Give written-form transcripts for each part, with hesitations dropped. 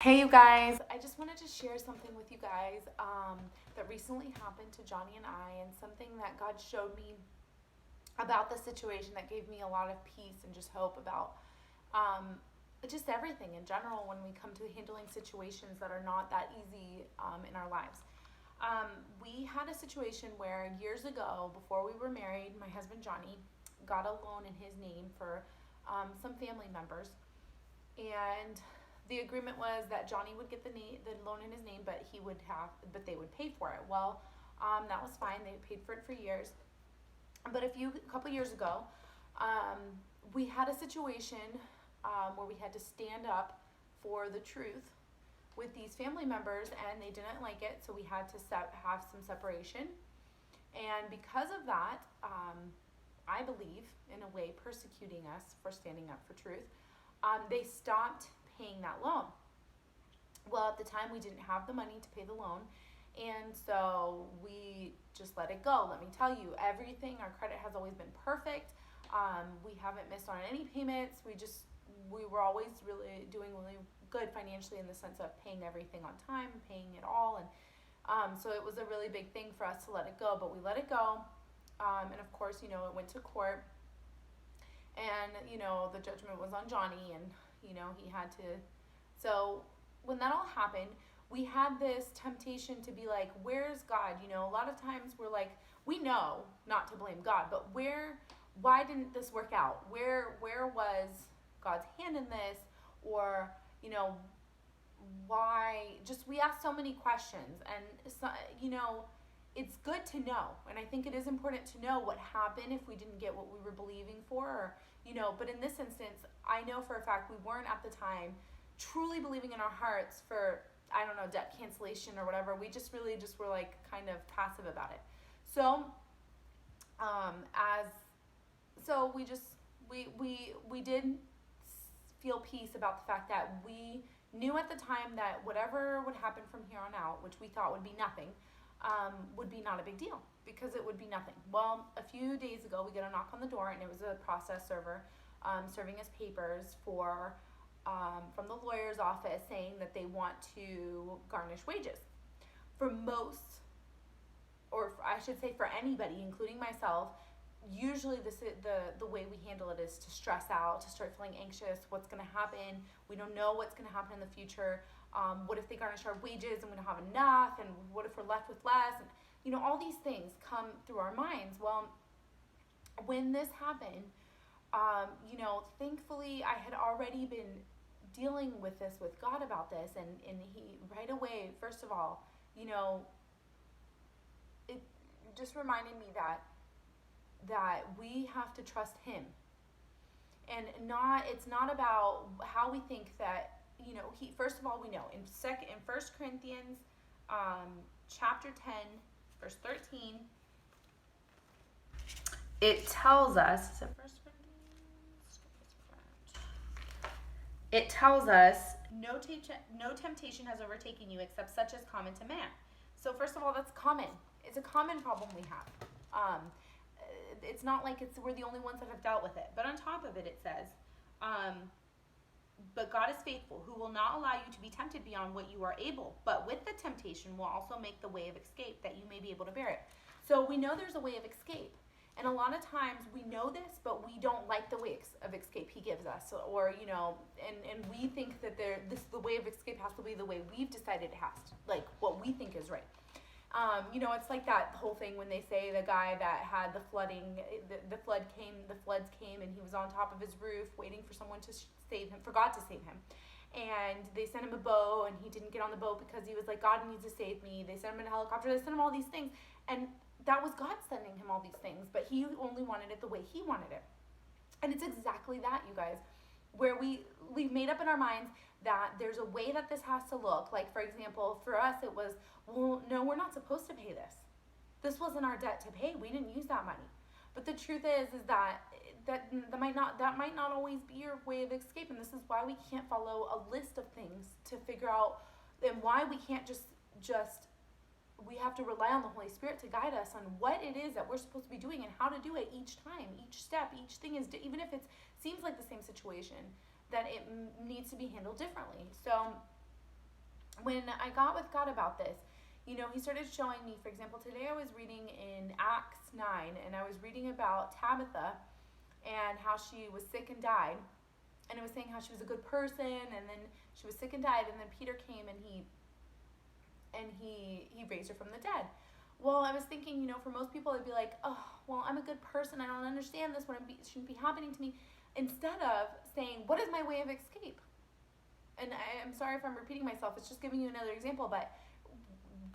Hey, you guys, I just wanted to share something with you guys that recently happened to Johnny and I, and something that God showed me about the situation that gave me a lot of peace and just hope about um, just everything in general when we come to handling situations that are not that easy in our lives. Um, we had a situation where years ago, before we were married, my husband Johnny got a loan in his name for some family members, and the agreement was that Johnny would get the loan in his name, but they would pay for it. Well, that was fine. They paid for it for years. But a couple years ago, um, we had a situation where we had to stand up for the truth with these family members, and they didn't like it, so we had to have some separation. And because of that, I believe, in a way, persecuting us for standing up for truth, they stopped paying that loan. Well, at the time, we didn't have the money to pay the loan, and so we just let it go. Let me tell you, everything, our credit has always been perfect. We haven't missed on any payments. We were always really doing really good financially in the sense of paying everything on time, paying it all, and so it was a really big thing for us to let it go, but we let it go. And of course, it went to court, and the judgment was on Johnny, and he had to. So when that all happened, we had this temptation to be like, where's God? A lot of times we're like, we know not to blame God, but why didn't this work out? Where was God's hand in this? Or why? Just, we ask so many questions, and so, it's good to know, and I think it is important to know what happened if we didn't get what we were believing for, or but in this instance, I know for a fact we weren't at the time truly believing in our hearts for, I don't know, debt cancellation or whatever. We just really just were like kind of passive about it. So as so we did feel peace about the fact that we knew at the time that whatever would happen from here on out, which we thought would be nothing, would be not a big deal, because it would be nothing. Well, a few days ago, we get a knock on the door, and it was a process server serving us papers from the lawyer's office, saying that they want to garnish wages. For most, or I should say for anybody, including myself, usually the way we handle it is to stress out, to start feeling anxious. What's going to happen? We don't know what's going to happen in the future. What if they garnish our wages and we don't have enough? And what if we're left with less? And all these things come through our minds. Well, when this happened, thankfully I had already been dealing with this with God about this, and he right away, first of all, it just reminded me that we have to trust him, and it's not about how we think that, he, first of all, we know in First Corinthians chapter 10 verse 13, it tells us, is it First Corinthians? It tells us, no temptation has overtaken you except such as common to man. So first of all, that's common. It's a common problem we have. It's not like we're the only ones that have dealt with it. But on top of it, it says, but God is faithful, who will not allow you to be tempted beyond what you are able, but with the temptation will also make the way of escape, that you may be able to bear it. So we know there's a way of escape. And a lot of times we know this, but we don't like the way of escape he gives us. Or, and we think that the way of escape has to be the way we've decided it has to, like what we think is right. It's like that whole thing when they say the guy that had the flooding, the floods came, and he was on top of his roof waiting for someone to save him, for God to save him. And they sent him a boat, and he didn't get on the boat because he was like, God needs to save me. They sent him in a helicopter. They sent him all these things. And that was God sending him all these things, but he only wanted it the way he wanted it. And it's exactly that, you guys, where we've made up in our minds that there's a way that this has to look. Like, for example, for us, it was, well, no, we're not supposed to pay this. This wasn't our debt to pay. We didn't use that money. But the truth is that might not always be your way of escape. And this is why we can't follow a list of things to figure out, and why we can't just we have to rely on the Holy Spirit to guide us on what it is that we're supposed to be doing and how to do it each time, each step, each thing is, even if it seems like the same situation, that it needs to be handled differently. So when I got with God about this, he started showing me, for example, today I was reading in Acts 9, and I was reading about Tabitha and how she was sick and died. And it was saying how she was a good person, and then she was sick and died, and then Peter came and he raised her from the dead. Well, I was thinking, for most people, it'd be like, oh, well, I'm a good person. I don't understand this. Shouldn't be happening to me. Instead of saying, what is my way of escape? And I'm sorry if I'm repeating myself. It's just giving you another example, but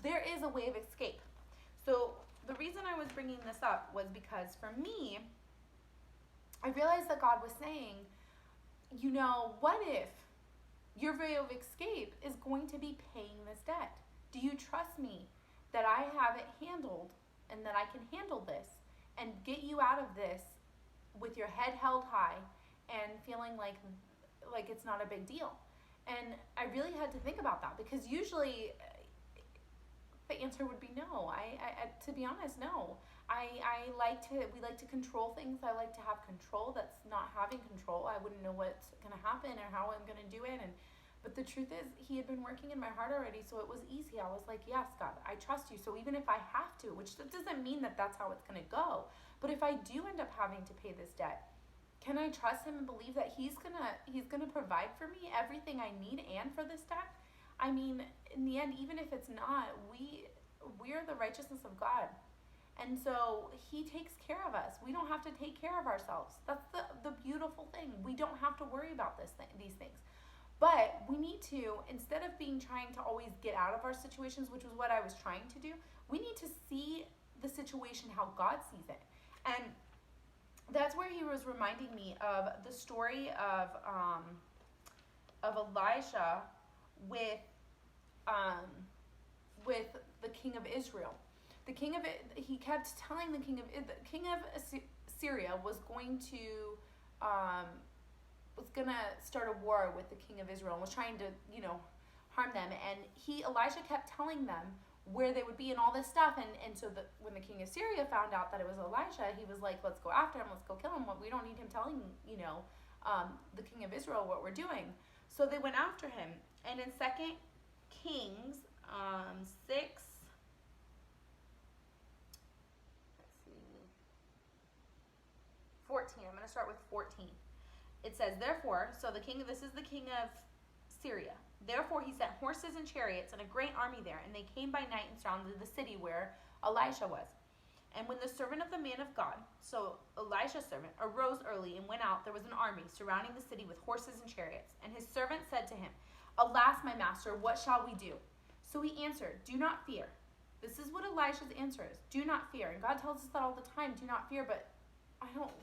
there is a way of escape. So the reason I was bringing this up was because for me, I realized that God was saying, what if your way of escape is going to be paying this debt? Do you trust me that I have it handled and that I can handle this and get you out of this with your head held high and feeling like it's not a big deal? And I really had to think about that, because usually the answer would be no. I to be honest, no. We like to control things. I like to have control. That's not having control. I wouldn't know what's going to happen or how I'm going to do it. But the truth is, he had been working in my heart already, so it was easy. I was like, yes, God, I trust you. So even if I have to, which doesn't mean that that's how it's going to go, but if I do end up having to pay this debt, can I trust him and believe that he's gonna provide for me everything I need and for this debt? I mean, in the end, even if it's not, we're the righteousness of God. And so he takes care of us. We don't have to take care of ourselves. That's the beautiful thing. We don't have to worry about these things. But we need to, instead of trying to always get out of our situations, which was what I was trying to do, we need to see the situation how God sees it. And that's where he was reminding me of the story of Elisha with the king of Israel. He kept telling the king of Syria was going to start a war with the king of Israel and was trying to harm them. And Elisha kept telling them where they would be and all this stuff. And so when the king of Syria found out that it was Elisha, he was like, let's go after him, let's go kill him. We don't need him telling the king of Israel what we're doing. So they went after him. And in 2 Kings 6, 14. I'm going to start with 14. It says, therefore, this is the king of Syria. Therefore he sent horses and chariots and a great army there, and they came by night and surrounded the city where Elisha was. And when the servant of the man of God, so Elisha's servant, arose early and went out, there was an army surrounding the city with horses and chariots. And his servant said to him, alas, my master, what shall we do? So he answered, do not fear. This is what Elisha's answer is. Do not fear. And God tells us that all the time, do not fear, but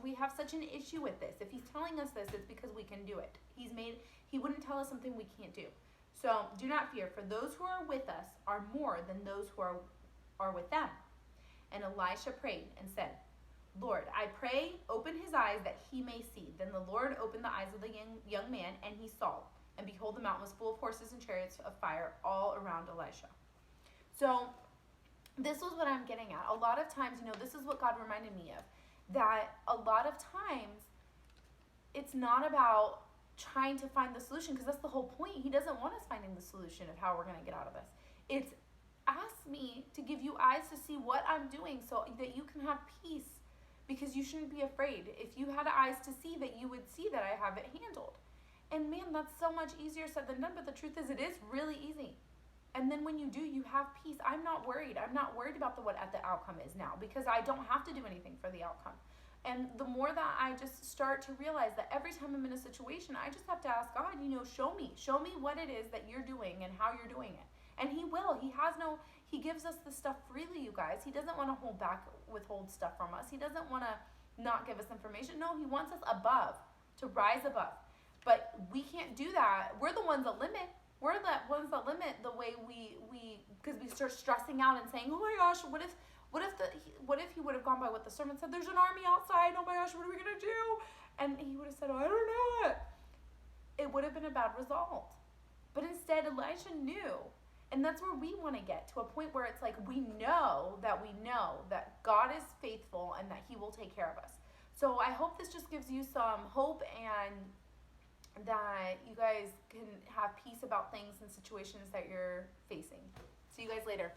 we have such an issue with this. If he's telling us this, it's because we can do it. He wouldn't tell us something we can't do. So do not fear, for those who are with us are more than those who are with them. And Elisha prayed and said, Lord, I pray, open his eyes that he may see. Then the Lord opened the eyes of the young man, and he saw. And behold, the mountain was full of horses and chariots of fire all around Elisha. So this was what I'm getting at. A lot of times, this is what God reminded me of. That a lot of times, it's not about trying to find the solution, because that's the whole point. He doesn't want us finding the solution of how we're going to get out of this. It's ask me to give you eyes to see what I'm doing so that you can have peace, because you shouldn't be afraid. If you had eyes to see that, you would see that I have it handled. And man, that's so much easier said than done, but the truth is it is really easy. And then when you do, you have peace. I'm not worried. I'm not worried about what the outcome is now, because I don't have to do anything for the outcome. And the more that I just start to realize that every time I'm in a situation, I just have to ask God, show me what it is that you're doing and how you're doing it. And he will. He gives us the stuff freely, you guys. He doesn't want to withhold stuff from us. He doesn't want to not give us information. No, he wants us to rise above. But we can't do that. We're the ones that limit. We're the ones that limit the way because we start stressing out and saying, oh my gosh, what if he would have gone by what the servant said? There's an army outside. Oh my gosh, what are we going to do? And he would have said, oh, I don't know. It would have been a bad result. But instead, Elisha knew. And that's where we want to get, to a point where it's like we know that God is faithful and that he will take care of us. So I hope this just gives you some hope and that you guys can have peace about things and situations that you're facing. See you guys later.